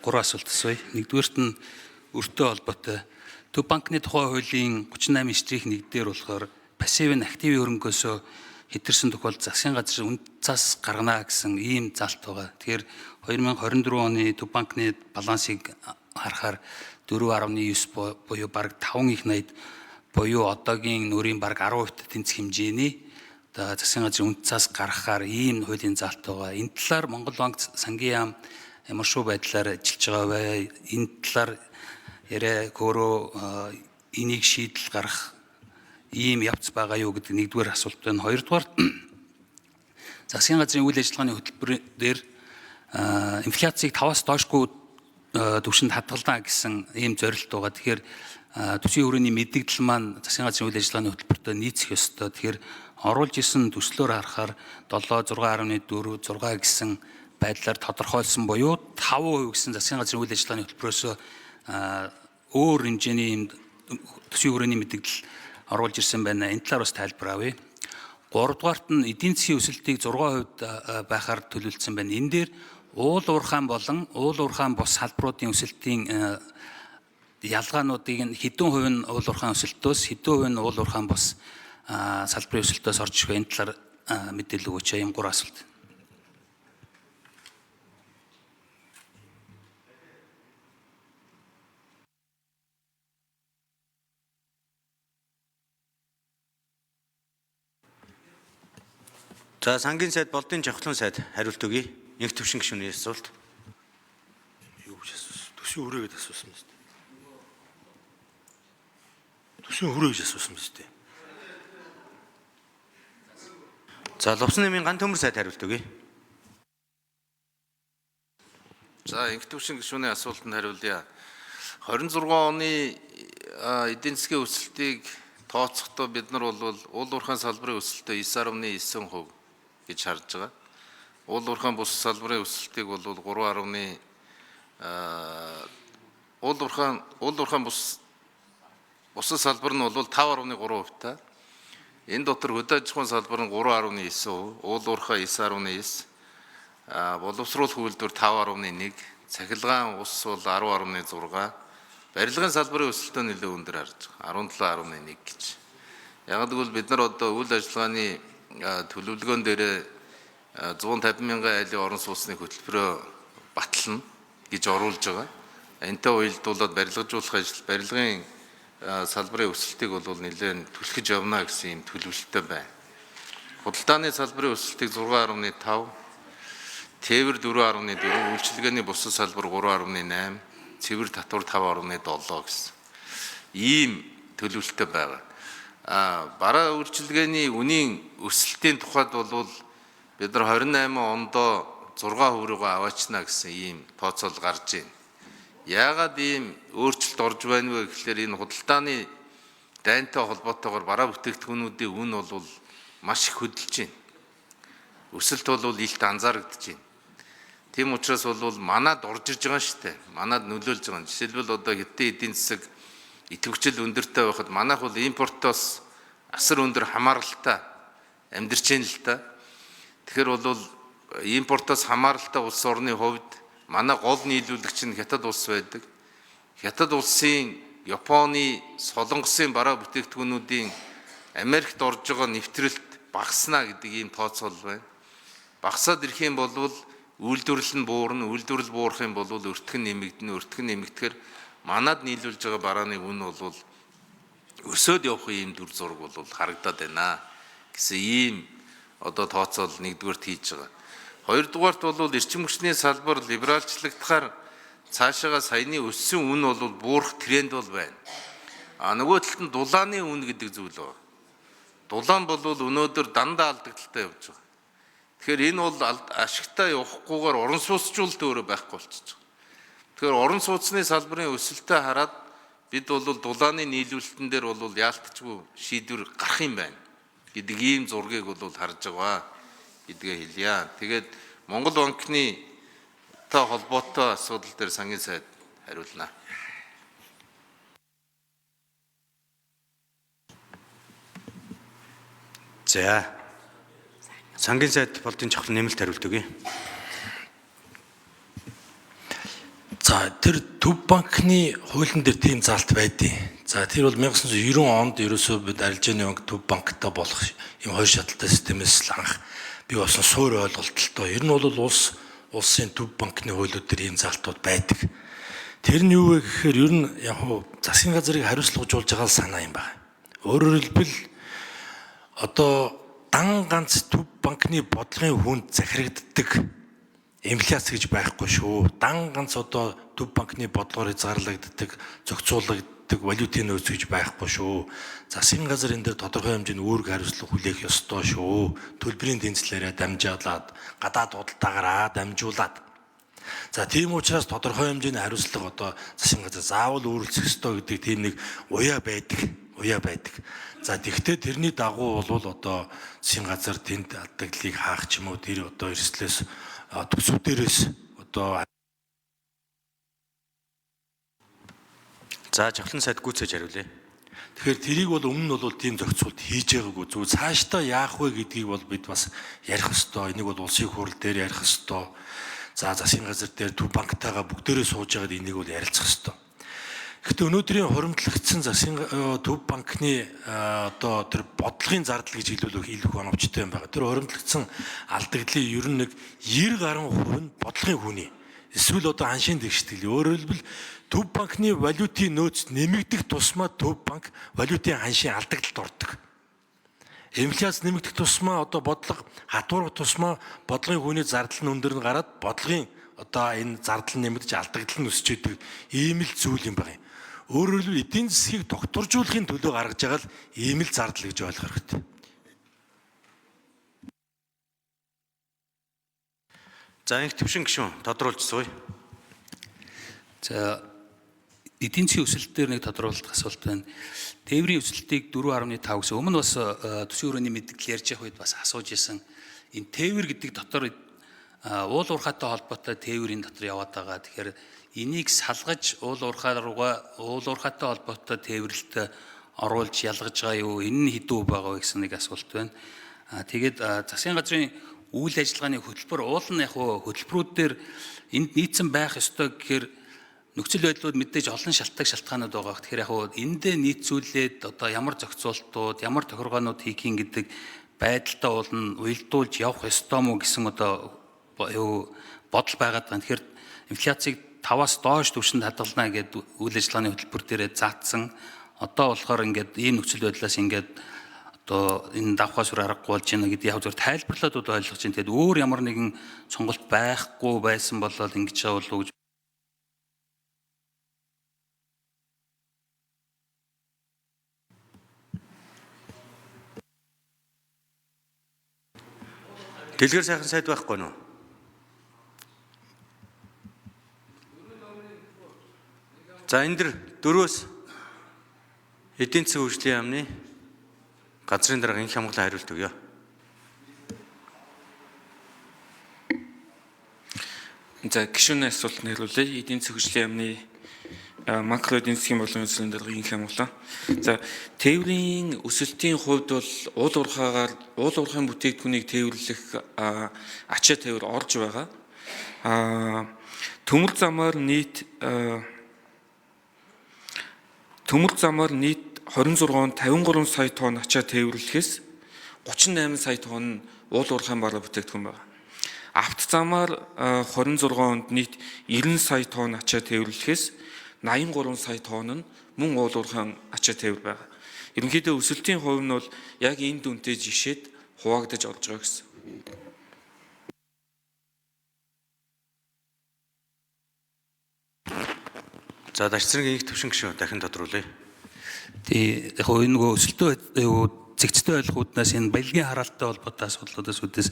Гурван асуулт асууя. Нэгдүгээрт нь өртөө холбоотой. Төв банкны тухай хуулийн 38/1 дээр болохоор пассив нь активын хөрөнгөөсөө хэтэрсэн тохиолдолд засгийн газар үнд цас гаргана гэсэн ийм залт байгаа. Тэгэхээр 2024 оны Төв банкны балансыг харахаар 4.9 буюу бараг 5 их 80 буюу одоогийн нөрийн бараг 10% тэнцэх хэмжээний засгийн газрын үнд цас гаргахаар ийм хуулийн залт байгаа. Энэ талаар Монгол банк, сангийн яам ямар шүү байдлаар ажиллаж байгаа вэ? Энэ талаар яриа өөрөө энийг шийдэл гарах ийм явц байгаа юу гэдэг нэгдүгээр асуулт байна. Хоёрдугаар засгийн газрын үйл ажиллагааны хөтөлбөр дээр инфляцийг 5-аас доошгүй түвшинд хадгална гэсэн ийм зорилт байгаа. Тэгэхээр төсвийн хүрээний мэдээлэл маань засгийн газрын үйл ажиллагааны хөтөлбөртөө нийцэх ёстой. Тэгэхээр оруулж исэн төслөөр харахаар 7, 6.4, 6 гэсэн байдлаар тодорхойлсон буюу 5% гэсэн засгийн газрын үйл ажиллагааны хөтөлбөрөөс өөр хэмжээний төсвийн хүрээний мэдээлэл оруулж ирсэн байна. Энэ талаар бас тайлбар авъя. 3-дугаарт нь эдийн засгийн өсөлтийг 6% байхаар төлөвлөсөн байна. Энэ дээр уул уурхайн болон уул уурхайн бус салбаруудын өсөлтийн ялгаануудыг нь хэдэн хувь нь уул уурхайн өсөлтөөс, хэдэн хувь нь уул уурхайн бус салбарын өсөлтөөс орж ирэх вэ? Энэ талаар мэдээлэл өгөөч. Ийм 3 асуулт. За сангийн сайд болдын жавхлан сайд хариулт өгье. Нэг төвшин гишүүний асуулт. Юу гэж асуусан? Төсвийн хүрээ гэж асуусан биз дээ. Төсвийн хүрээ гэж асуусан биз дээ. За Лувсан нэмийн ган төмөр сайд хариулт өгье. За инх төвшин гишүүний асуултанд хариулъя. 26 оны эдийн засгийн өсөлтийг тооцохдоо бид нар бол уул уурхайн салбарын өсөлтөө 9.9% гэж харж байгаа. Уул уурхайн бус салбарын өсөлтийг бол 3.1 уул уурхайн бус салбар нь бол 5.3%. Энэ дотор хөдөө аж ахуйн салбар нь 3.9%, уул уурхай 9.9%, боловсруулах үйлдвэр 5.1%, цахилгаан ус бол 10.6%, барилгын салбарын өсөлтөө нэлээд өндөр харж байгаа 17.1 гэж. Яг гэвэл бид нар одоо үйл ажиллагааны төлөвлөгөөн дээр 150 мянган айлын орон сууцны хөтөлбөрөө батлна гэж оруулж байгаа. Энтэй уялдуулаад барилгажуулах ажил, барилгын салбарын өсөлтийг бол нэлээд түлхэж явна гэсэн юм төлөвлөлттэй байна. Худалдааны салбарын өсөлтийг 6.5, тээвэр 4.4, үйлчилгээний бусад салбар 3.8, цэвэр татвар 5.7 гэсэн ийм төлөвлөлттэй байгаа. Бараа үйлчилгээний үнийн өсөлтийн тухайд бол бид нар 28 ондоо 6% аваачна гэсэн ийм тооцоол гарч байна. Яагаад ийм өөрчлөлт орж байна вэ гэхээр энэ худалдааны дайнтай холбоотойгоор бараа бүтээгдэхүүнүүдийн үн бол маш их хөдөлж байна. Өсөлт бол илт анзаарэгдэж байна. Тийм учраас бол манад орж ирж байгаа шүү дээ. Манад нөлөөлж байгаа. Жишээлбэл одоо хэдэн эдийн засаг идэвхжил өндөртэй байхад манайх бол импортоос асар өндөр хамааралтай амьдарч байна л та. Тэгэхээр бол импортоос хамааралтай улс орны хувьд манай гол нийлүүлэгч нь хятад улс байдаг. Хятад улсын, Японы, Солонгосын бараа бүтээгдэхүүнүүдийн Америкт орж байгаа нэвтрэлт багаснаа гэдэг ийм тооцоол байна. Багасаад ирэх юм бол үйлдвэрлэл нь буурна, үйлдвэрлэл буурах юм бол өртгөн нэмэгдэнэ, өртгөн нэмэгдэхээр манад нийлүүлж байгаа барааны үн бол өсөөд явах ийм дүр зураг бол харагдаад байна гэсэн ийм одоо тооцоол нэгдүгээрт хийж байгаа. Хоёрдугаарт бол эрчим хүчний салбар либералчлагдахаар цаашаага саяны өссөн үн бол буурах тренд бол байна. Нөгөө талд нь дулааны үн гэдэг зүйл байна. Дулаан бол өнөөдөр дандаа алдагдaltaй явж байгаа. Тэгэхээр энэ бол ашигтай явахгүйгээр орон сууцчуулалт өөрөө байхгүй болчихж байгаа. Тэгэхээр орон сууцны салбарын өсөлтөө хараад бид бол дулааны нийлүүлэлтэн дээр бол яалтчгүй шийдвэр гарах юм байна гэдэг ийм зургийг бол харж байгаа гэдгээ хэлье. Тэгээд Монгол банкны та холбоотой асуудал дээр сангийн сайд хариулна. За сангийн сайд болдын жавхлан нэмэлт хариулт өгье. За тэр Төв банкны хуулийн дээр тийм заалт байдیں۔ За тэр бол 1990 онд ерөөсөө бид арилжааны банк Төв банктай болох юм хоёр шаталтай системээс л анх бий болсон суур ойлголттой. Ер нь бол улсын Төв банкны хуулиуд дээр ийм заалтууд байдаг. Тэр нь юу вэ гэхээр ер нь яг хуу засгийн газрыг хариуцлагажуулж байгаа л санаа юм байна. Өөрөөр хэлбэл одоо дан ганц Төв банкны бодлогын хүнд захирагддаг инфляц гэж байхгүй шүү. Дан ганц одоо Төв банкны бодлогоор хязгаарлагддаг, зохицуулагддаг валютын нөөц гэж байхгүй шүү. Засгийн газар энэ дээр тодорхой хэмжээний үүрэг хариуцлага хүлээх ёстой шүү. Төлбөрийн тэнцлээрээ дамжуулаад, гадаад худалдаагаараа дамжуулаад. За тийм учраас тодорхой хэмжээний хариуцлага одоо засгийн газар заавал үүрлцэх ёстой гэдэг тийм нэг уяа байдаг. За тэгвэл тэрний дагуу бол одоо засгийн газар тэнд алдагдлыг хаах ч юм уу тэр одоо эрсдлээс төсвүүдээс одоо За жавхлан сайд гүйцээж хариулъя. тэгэхээр тэрийг бол өмнө нь бол тийм зохицуулт хийж байгаагүй. Зөв цаашдаа яах вэ гэдгийг бол бид бас ярих ёстой. Энийг бол улсын хурал дээр ярих ёстой. За засгийн газар дээр Төв банктайгаа бүгдээрээ сууж байгаад энийг бол ярилцах ёстой. Гэхдээ өнөөдрийн хуримтлагдсан засгийн Төв банкны одоо тэр бодлогын зардал гэж хэлүүлэх илүү оновчтой юм байна. Тэр хуримтлагдсан алдагдлын ер нь нэг 90 гаруй хувь нь бодлогын хүний. Эсвэл одоо аншийн тэгштэл. Өөрөөр хэлбэл Төв банкны валютын нөөц нэмэгдэх тусмаа Төв банк валютын аншийн алдагдлалд ордог. Инфляц нэмэгдэх тусмаа одоо бодлого хатуурах тусмаа бодлогын хүний зардал нь өндөр нь гараад бодлогын одоо энэ зардал нэмэгдэж алдагдал нь өсч идэг ийм л зүйл юм байна. Өөрөөр хэлбэл эдийн засгийг докторжуулахын төлөө гаргаж байгаа л ийм л зардал гэж ойлгох хэрэгтэй. За инх төвшин гишүүн тодруулж сууя. За эдийн засгийн өсөлт дээр нэг тодорхойлох асуулт байна. Тээврийн өсөлтийг 4.5 гэсэн өмнө бас төсвийн хүрээний мэдээлэл ярьж явах үед бас асууж исэн. Энэ тээвэр гэдэг дотор уул уурхайтай холбоотой тээврийн дотор яваад байгаа. Тэгэхээр энийг салгаж уул уурхайтай холбоотой тээвэрлэлд оруулж ялгаж байгаа юу? Энэ нь хэдүү байгаа вэ гэсэн нэг асуулт байна. Тэгээд засгийн газрын үйл ажиллагааны хөтөлбөр уул нь яг хөтөлбөрүүд дээр энд нийцсэн байх ёстой гэхээр нөхцөл байдлууд мэдээж олон шалтгаанууд байгаа. Тэгэхээр яг эндээ нийцүүлээд одоо ямар зохицуултууд, ямар тохиргоонууд хийх юм гэдэг байдалтай уулна уялдуулж явах ёстой мó гэсэн одоо бодол байгаад байна. Тэгэхээр инфляцийг 5-аас доош түвшинд хадгална гэдэг үйл ажиллагааны хөтөлбөр дээрээ заасан. Одоо болохоор ингээд ийм нөхцөл байдлаас ингээд одоо энэ давхаас үр аргагүй болж байна гэдэг яг зөв тайлбарлаад ойлгож байна. Тэгээд өөр ямар нэгэн сонголт байхгүй байсан бол ингэж явуулах гэж Дэлгэр сайхан сайд байхгүй нь. За энэ дэр дөрвөөс эдийн засгийн хөгжлийн яамны газрын дарга инх хамгаалан хариулт өгье. За гишүүний асуултанд хариулъя. Эдийн засгийн хөгжлийн яамны макро эдийн засгийн болон өслийн дарга инх хамгаалан. За тээврийн өсөлтийн хувьд бол уул уурхайн бүтээгдэхүүнийг тээвэрлэх ачаа тээвэр орж байгаа. Төмөр замаар нийт 26-53 сая тонн ачаа тээвэрлэхээс 38 сая тонн уул уурхайн бараа бүтээгдэхүүн байна. Авто замаар 26 онд нийт 90 сая тонн ачаа тээвэрлэхээс 83 сая тонн нь мөн уул уурхайн ачаа тээвэр байна. Ерөнхийдөө өсөлтийн хувь нь бол яг энэ дүнтэй жишээд хуваагдаж олж байгаа гэсэн. За дашцэргийн инх төвшин гишүүн дахин тодруулъя. Тэгээ яг энэ нөгөө өсөлтөө зэгцтэй ойлгохууднаас энэ балгийн хараалтай холбоотой асуудлуудаас үүдээс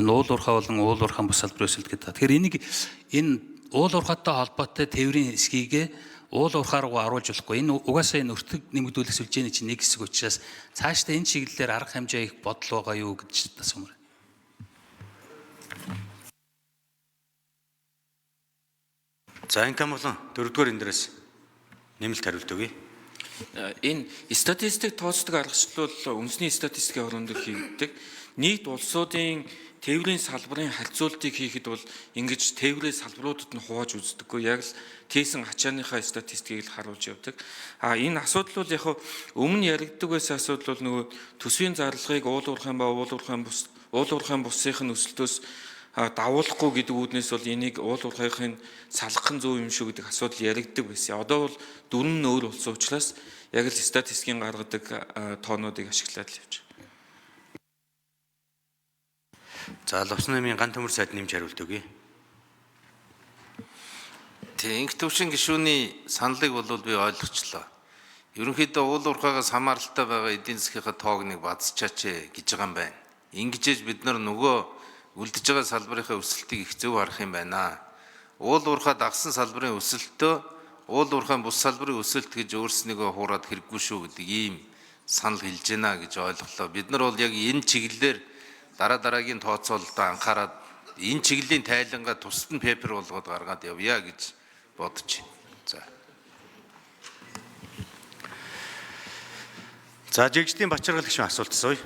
энэ уул уурхай болон уул уурхайн бус салбарын өсөлт гэдэг. Тэгэхээр энийг энэ уул уурхайтай холбоотой тээврийн хэсгийг уул уурхай руу оруулж болохгүй. Энэ угаасаа энэ өртөг нэмэгдүүлэх сүлжээний чинь нэг хэсэг учраас цаашдаа энэ чиглэлээр арга хэмжээ их бодол байгаа юу гэж асуумаар. За инх хамгаалан дөрөвдүгээр энэ дээрээс нэмэлт хариулт өгье. Энэ статистик тооцдог аргачлал үндэсний статистикийн орон дээр хийгддэг. нийт улсуудын тээврийн салбарын харьцуултыг хийхэд бол ингэж тээврийн салбаруудад нь хувааж үздэггүй. Яг л тийсэн ачааныхаа статистикийг л харуулж явдаг. Энэ асуудал бол яг өмнө яригддаг байсан асуудал бол нөгөө төсвийн зарлагыг уул уурхайн ба уул уурхайн бусынхын өсөлтөөс давуулахгүй гэдэг үүднээс бол энийг уул уурхайхын салгах нь зөв юм шүү гэдэг асуудал яригддаг байсан. Одоо бол дүн нь өөр болсон учраас яг л статистикийн гаргадаг тоонуудыг ашиглаад л явж байна. За Лувсан намын ган төмөр сайд нэмж хариулт өгье. Инх төвшин гишүүний саналыг бол би ойлгочлоо. Ерөнхийдөө уул уурхайгаас хамааралтай байгаа эдийн засгийнхаа тоог нэг базчаач гэж байгаа юм байна. Ингэжээж бид нар нөгөө үлдэж байгаа салбарынхаа өсөлтийг их зөв харах юм байна. Уул уурхай дагсан салбарын өсөлтөө уул уурхайн бус салбарын өсөлт гэж өөрснийгөө хуураад хэрэггүй шүү гэдэг ийм санал хэлж байна гэж ойлголоо. Бид нар бол яг энэ чиглэлээр дараагийн тооцоололдоо анхаарад энэ чиглэлийн тайлангаа тусад нь пепер болгоод гаргаад явъя гэж бодож байна. За жигчдийн Бачаргал гишүүн асуулт асууя.